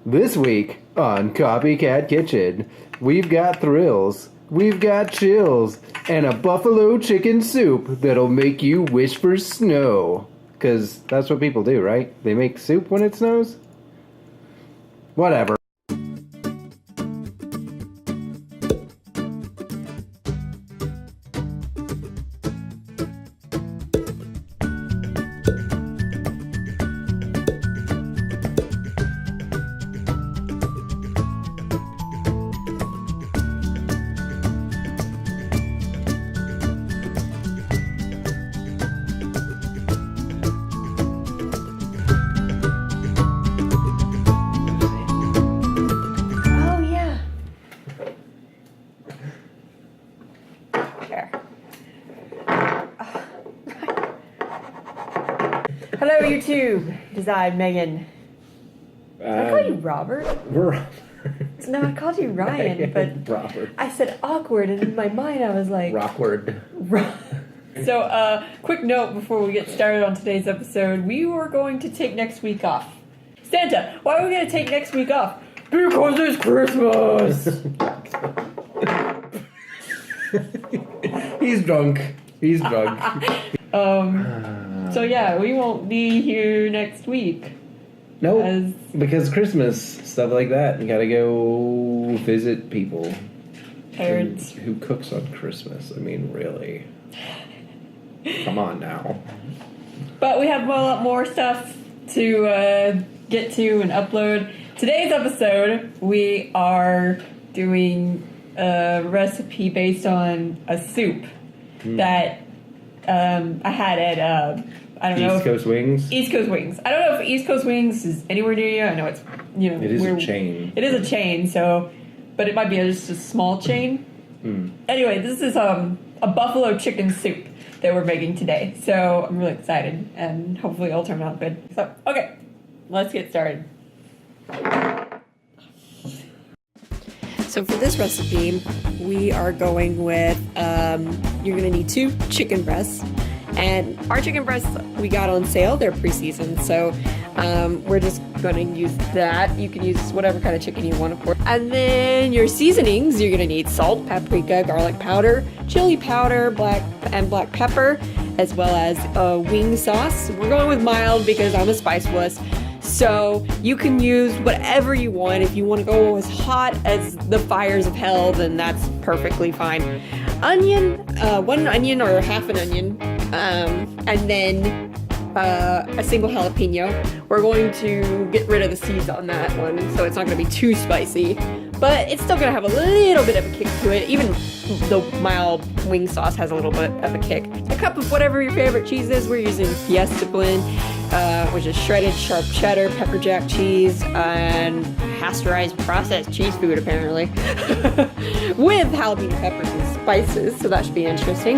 This week on Copycat Kitchen, we've got thrills, we've got chills, and a buffalo chicken soup that'll make you wish for snow. 'Cause that's what people do, right? They make soup when it snows? Whatever. Hello, YouTube. This is Megan. Did I call you Robert? Robert. No, I called you Ryan, but Robert. I said awkward, and in my mind I was like... Rockward. So, quick note before we get started on today's episode. We were going to take next week off. Santa, why are we going to take next week off? Because it's Christmas! He's drunk. He's drunk. So yeah, we won't be here next week. Nope, because Christmas, stuff like that. You gotta go visit people. Parents. Who cooks on Christmas? I mean, really. Come on now. But we have a lot more stuff to get to and upload. Today's episode, we are doing a recipe based on a soup that I had at I don't know. East Coast Wings? East Coast Wings. I don't know if East Coast Wings is anywhere near you. I know it's, you know. It is a chain. It is a chain, so, but it might be just a small chain. Anyway, this is a buffalo chicken soup that we're making today. So I'm really excited, and hopefully it'll turn out good. So, okay, let's get started. So for this recipe, we are going with, you're going to need 2 chicken breasts. And our chicken breasts we got on sale. They're pre-seasoned, so we're just going to use that. You can use whatever kind of chicken you want, of course. And then your seasonings, you're going to need salt, paprika, garlic powder, chili powder, black pepper, as well as wing sauce. We're going with mild because I'm a spice wuss. So you can use whatever you want. If you want to go as hot as the fires of hell, then that's perfectly fine. Onion, 1 onion or half an onion, and then a single jalapeno. We're going to get rid of the seeds on that one, so it's not going to be too spicy, but it's still going to have a little bit of a kick to it. Even the mild wing sauce has a little bit of a kick. A cup of whatever your favorite cheese is. We're using Fiesta Blend, which is shredded sharp cheddar, pepper jack cheese, and pasteurized processed cheese food, apparently, with jalapeno peppers and spices, so that should be interesting.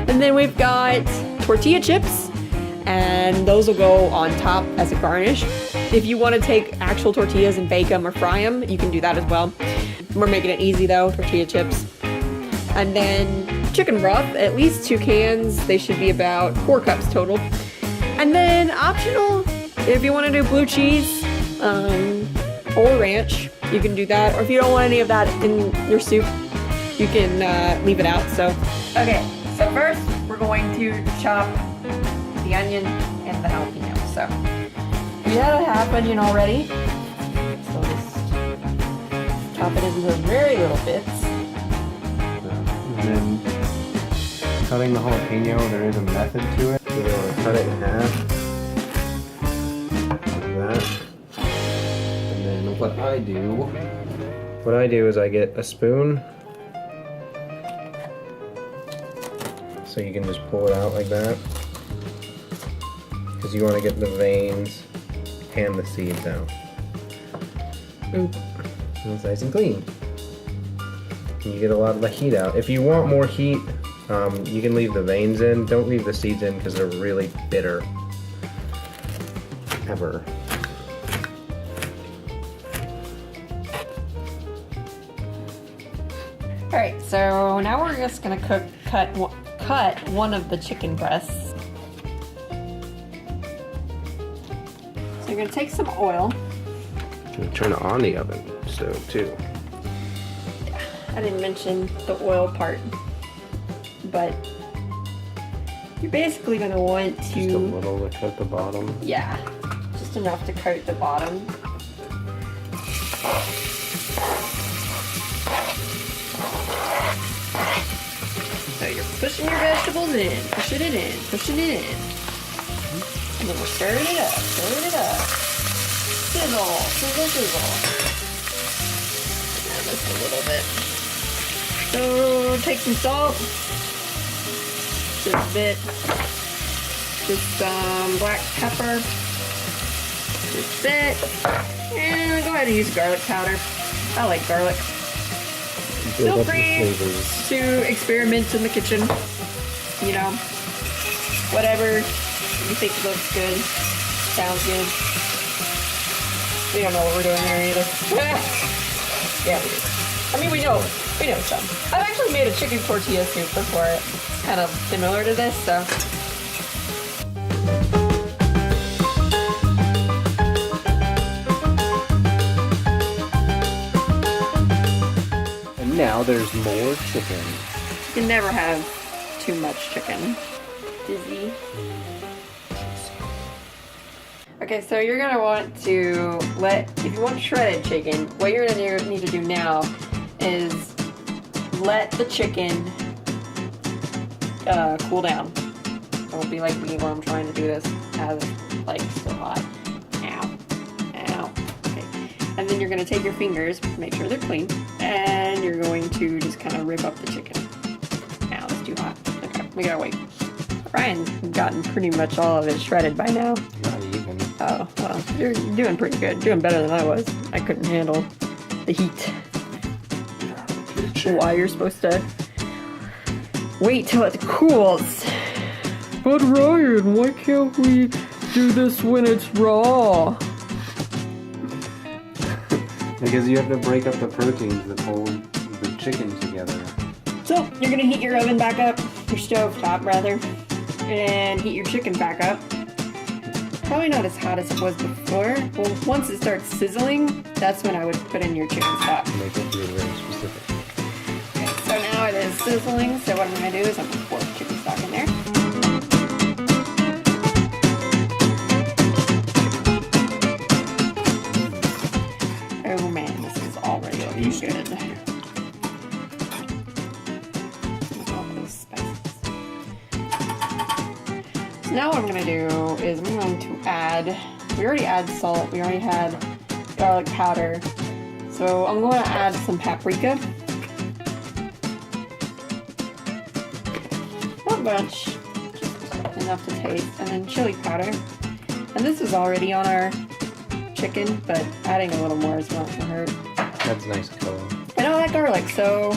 And then we've got tortilla chips, and those will go on top as a garnish. If you want to take actual tortillas and bake them or fry them, you can do that as well. We're making it easy though, tortilla chips. And then chicken broth, at least 2 cans. They should be about 4 cups total. And then optional, if you want to do blue cheese or ranch, you can do that. Or if you don't want any of that in your soup, you can leave it out. So, okay, so first we're going to chop the onion and the jalapeno. So we had a half onion already, so just chop it into very little bits. And then cutting the jalapeno, there is a method to it. You're going to cut it in half, like that. And then what I do is I get a spoon, so you can just pull it out like that, because you want to get the veins and the seeds out. And it's nice and clean. And you get a lot of the heat out. If you want more heat, you can leave the veins in. Don't leave the seeds in because they're really bitter. Ever. Alright, so now we're just gonna cut one of the chicken breasts. So you're gonna take some oil And turn it on the oven stove too. I didn't mention the oil part, but you're basically going to want to... Just a little to coat the bottom. Yeah, just enough to coat the bottom. So you're pushing your vegetables in, pushing it in, pushing it in. And then we're stirring it up, stirring it up. Sizzle, sizzle, sizzle. And just a little bit. So take some salt. Just a bit. Just some black pepper. Just a bit. And go ahead and use garlic powder. I like garlic. Feel free to experiment in the kitchen. You know, whatever you think looks good, sounds good. We don't know what we're doing here either. Yeah, we do. I mean, we know some. I've actually made a chicken tortilla soup before. It's kind of similar to this, so. Now there's more chicken. You can never have too much chicken. Dizzy. Okay, so you're gonna want to if you want shredded chicken, what you're gonna need to do now is let the chicken cool down. Don't be like me where I'm trying to do this as like still hot. Ow. Ow. Okay. And then you're gonna take your fingers, make sure they're clean, and you're going to just kind of rip up the chicken. Now it's too hot. Okay, we gotta wait. Ryan's gotten pretty much all of it shredded by now. Not even. Oh, well, you're doing pretty good. Doing better than I was. I couldn't handle the heat. Why you're supposed to wait till it cools. But Ryan, why can't we do this when it's raw? Because you have to break up the proteins that hold the chicken together. So, you're gonna heat your oven back up, your stove top rather, and heat your chicken back up. Probably not as hot as it was before. Well, once it starts sizzling, that's when I would put in your chicken stock. Make it feel very specific. Okay, so now it is sizzling, so what I'm gonna do is I'm gonna pour the chicken stock in there. Oh man, this is already looking good. All those spices. So now what I'm going to do is I'm going to add, we already had salt, we already had garlic powder, so I'm going to add some paprika. Not much, just enough to taste, and then chili powder. And this is already on our chicken, but adding a little more is not going to hurt. That's nice color. And I like garlic, so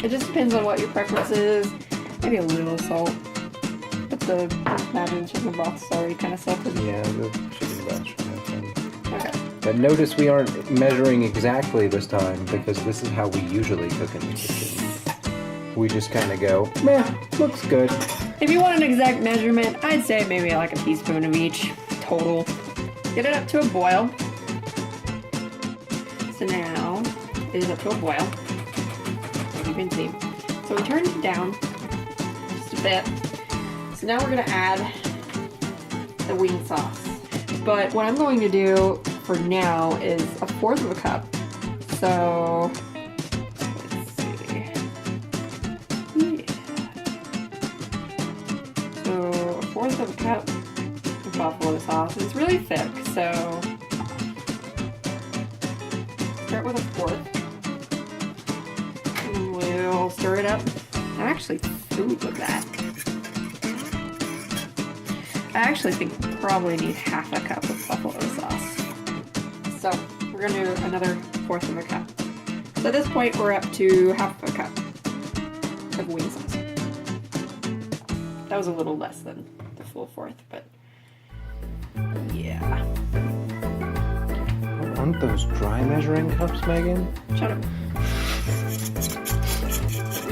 it just depends on what your preference is. Maybe a little salt. But the imagine chicken broth is already kind of salted. Yeah, the chicken broth should have some. Okay. But notice we aren't measuring exactly this time because this is how we usually cook in the kitchen. We just kind of go, meh, looks good. If you want an exact measurement, I'd say maybe like a teaspoon of each total. Get it up to a boil. So now it is up to a boil, as you can see. So we turn it down just a bit. So now we're gonna add the wing sauce. But what I'm going to do for now is 1/4 of a cup. So let's see. Yeah. So 1/4 of a cup of buffalo sauce. It's really thick, so start with 1/4. And we'll stir it up. I'm actually food with that. I actually think we probably need 1/2 cup of buffalo sauce. So we're gonna do another 1/4 of a cup. So at this point we're up to 1/2 cup of wing sauce. That was a little less than the full 1/4, but yeah. Aren't those dry measuring cups, Megan? Shut up.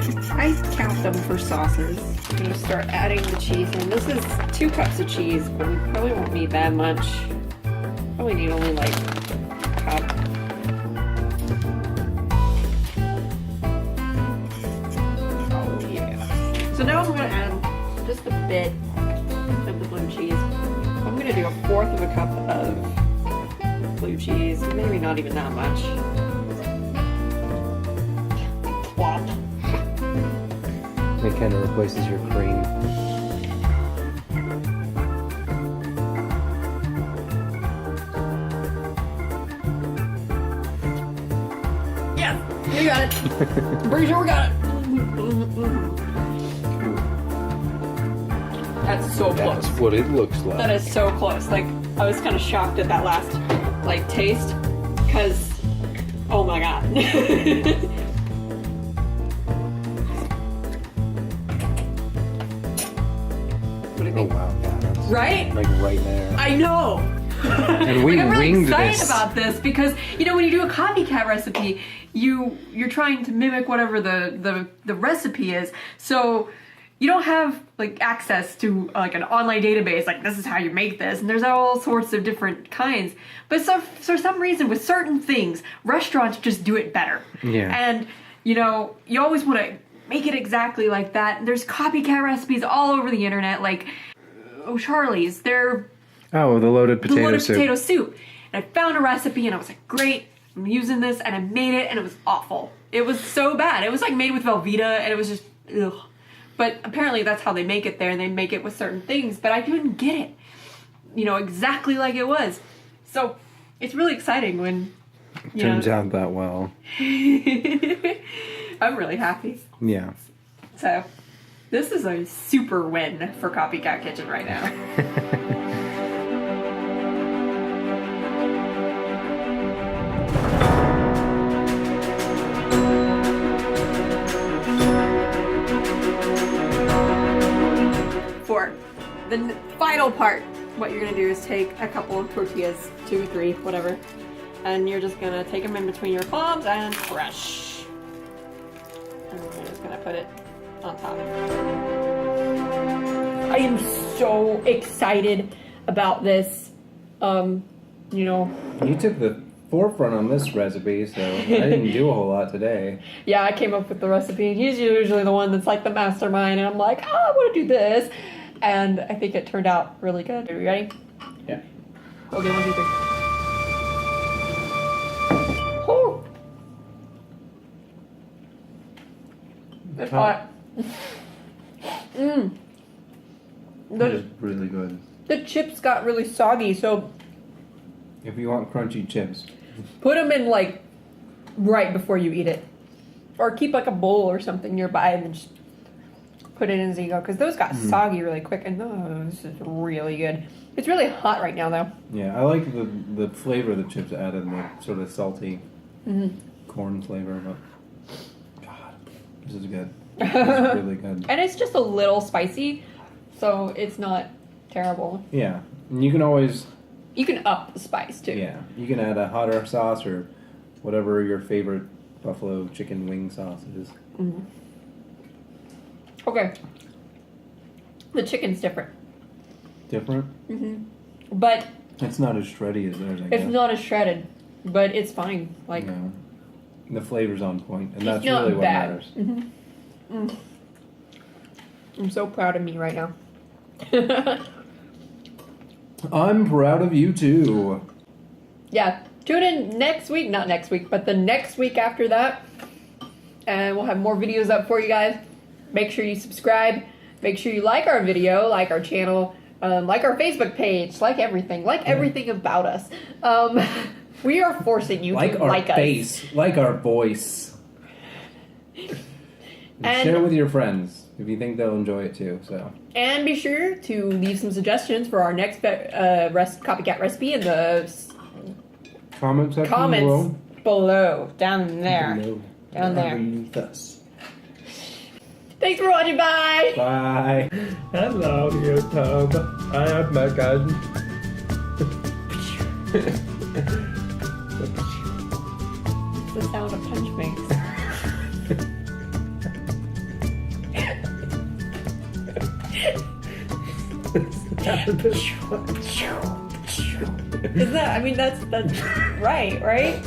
I count them for sauces. I'm gonna start adding the cheese in. This is 2 cups of cheese, but we probably won't need that much. Probably need only like a cup. Oh yeah. So now I'm gonna add just a bit of the blue cheese. I'm gonna do 1/4 of a cup of blue cheese, maybe not even that much. Plop. It kind of replaces your cream. Yes, we got it. I'm pretty sure we got it. That's so close. That's what it looks like. That is so close. Like, I was kind of shocked at that last, like, taste, because, oh my god. What do you Oh think? wow, yeah, that's Right? like right there. I know. And we like, I'm really winged excited this. about this because when you do a copycat recipe, you're trying to mimic whatever the recipe is. So you don't have like access to like an online database like this is how you make this, and there's all sorts of different kinds. But so for some reason with certain things, restaurants just do it better. Yeah. And you always want to make it exactly like that. There's copycat recipes all over the internet, like O'Charlie's. They're Oh, the loaded potato the loaded soup. potato soup. And I found a recipe and I was like, great, I'm using this, and I made it and it was awful. It was so bad. It was like made with Velveeta and it was just ugh. But apparently that's how they make it there, and they make it with certain things, but I couldn't get it, exactly like it was. So it's really exciting when Turns out that well. I'm really happy. Yeah. So this is a super win for Copycat Kitchen right now. For the final part, what you're gonna do is take a couple of tortillas, 2, 3, whatever, and you're just gonna take them in between your palms and crush. And we're just gonna put it on top. I am so excited about this. You took the forefront on this recipe, so I didn't do a whole lot today. Yeah, I came up with the recipe. He's usually the one that's like the mastermind, and I'm like, I want to do this. And I think it turned out really good. Are you ready? Yeah. Okay, 1, 2, 3. Oh. It's hot. That is really good. The chips got really soggy, so If you want crunchy chips. put them in like right before you eat it. Or keep like a bowl or something nearby and then just put it in as you go, because those got soggy really quick, and this is really good. It's really hot right now, though. Yeah, I like the flavor the chips added, the sort of salty corn flavor. But God, this is good. This is really good. And it's just a little spicy, so it's not terrible. Yeah, and you can always You can up the spice too. you can add a hotter sauce or whatever your favorite buffalo chicken wing sauce is. Okay. The chicken's different, Different. but It's not as shreddy as theirs. I guess. it's not as shredded. But it's fine. Like No. The flavor's on point, and it's that's not really what bad. matters. I'm so proud of me right now. I'm proud of you too. Yeah, tune in next week. Not next week, but the next week after that. And we'll have more videos up for you guys. Make sure you subscribe. Make sure you like our video, like our channel, like our Facebook page, like everything about us. We are forcing you Like to our like face, like our voice. And- share it with your friends if you think they'll enjoy it too. So. And be sure to leave some suggestions for our next copycat recipe in the Comment section comments below. Down there. below. Down there. Underneath us. Thanks for watching. Bye. Bye. Hello, YouTube. I am Megan. It's the sound a punch makes. Is that? I mean, that's right, right?